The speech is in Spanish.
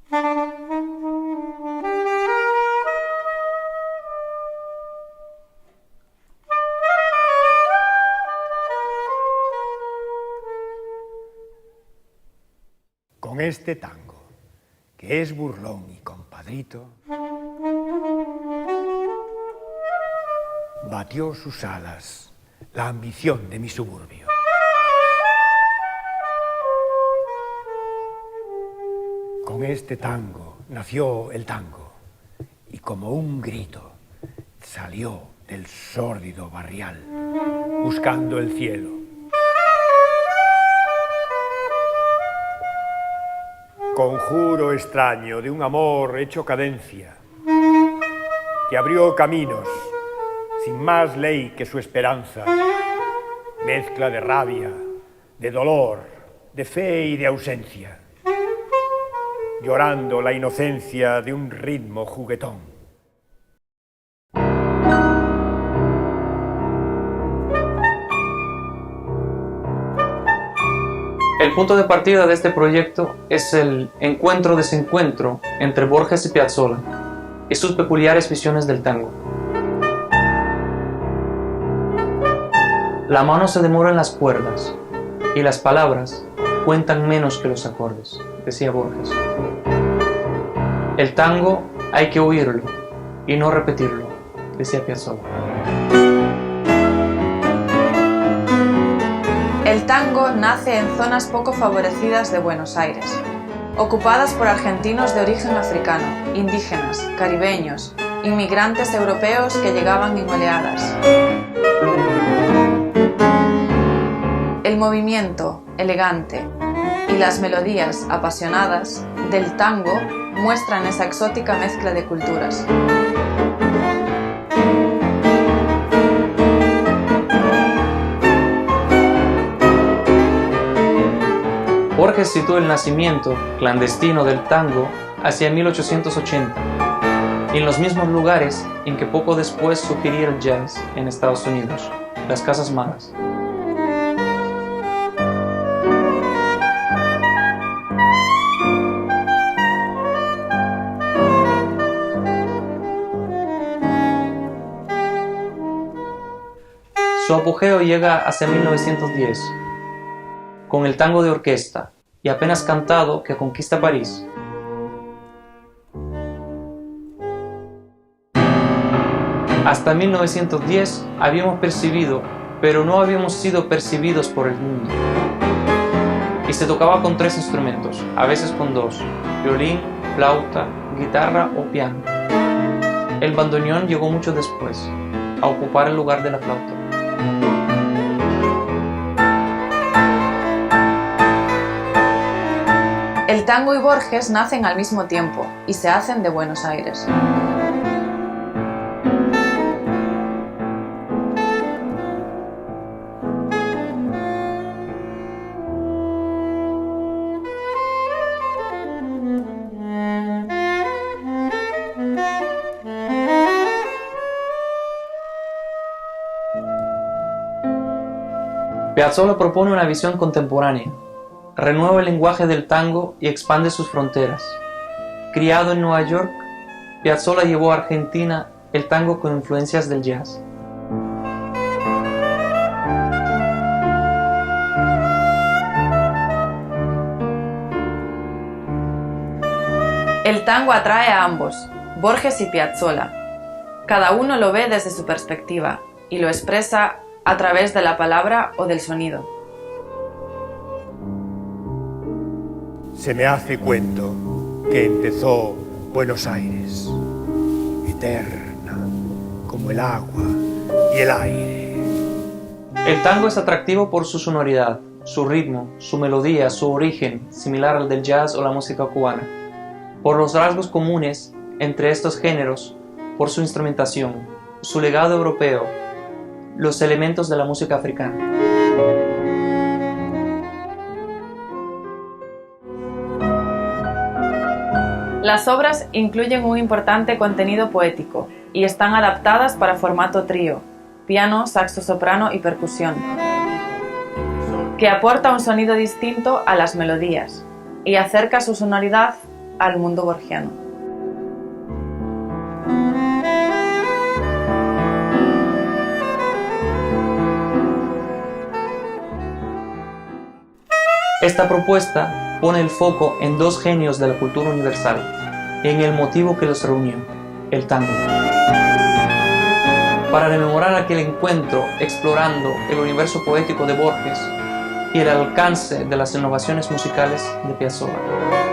Con este tango, que es burlón y compadrito, batió sus alas la ambición de mi suburbio. Con este tango nació el tango y como un grito salió del sórdido barrial buscando el cielo. Conjuro extraño de un amor hecho cadencia que abrió caminos sin más ley que su esperanza, mezcla de rabia, de dolor, de fe y de ausencia, llorando la inocencia de un ritmo juguetón. El punto de partida de este proyecto es el encuentro-desencuentro entre Borges y Piazzolla y sus peculiares visiones del tango. La mano se demora en las cuerdas y las palabras cuentan menos que los acordes, decía Borges. El tango hay que oírlo y no repetirlo, decía Piazzolla. El tango nace en zonas poco favorecidas de Buenos Aires, ocupadas por argentinos de origen africano, indígenas, caribeños, inmigrantes europeos que llegaban en oleadas. El movimiento elegante y las melodías apasionadas del tango muestran esa exótica mezcla de culturas. Borges situó el nacimiento clandestino del tango hacia 1880, y en los mismos lugares en que poco después surgiría el jazz en Estados Unidos, las casas malas. Su apogeo llega hacia 1910, con el tango de orquesta, y apenas cantado que conquista París. Hasta 1910 habíamos percibido, pero no habíamos sido percibidos por el mundo. Y se tocaba con 3 instrumentos, a veces con 2, violín, flauta, guitarra o piano. El bandoneón llegó mucho después, a ocupar el lugar de la flauta. El tango y Borges nacen al mismo tiempo y se hacen de Buenos Aires. Piazzolla propone una visión contemporánea, renueva el lenguaje del tango y expande sus fronteras. Criado en Nueva York, Piazzolla llevó a Argentina el tango con influencias del jazz. El tango atrae a ambos, Borges y Piazzolla. Cada uno lo ve desde su perspectiva y lo expresa a través de la palabra o del sonido. Se me hace cuento que empezó Buenos Aires, eterna como el agua y el aire. El tango es atractivo por su sonoridad, su ritmo, su melodía, su origen, similar al del jazz o la música cubana, por los rasgos comunes entre estos géneros, por su instrumentación, su legado europeo, los elementos de la música africana. Las obras incluyen un importante contenido poético y están adaptadas para formato trío, piano, saxo soprano y percusión, que aporta un sonido distinto a las melodías y acerca su sonoridad al mundo borgiano. Esta propuesta pone el foco en dos genios de la cultura universal, en el motivo que los reunió, el tango. Para rememorar aquel encuentro explorando el universo poético de Borges y el alcance de las innovaciones musicales de Piazzolla.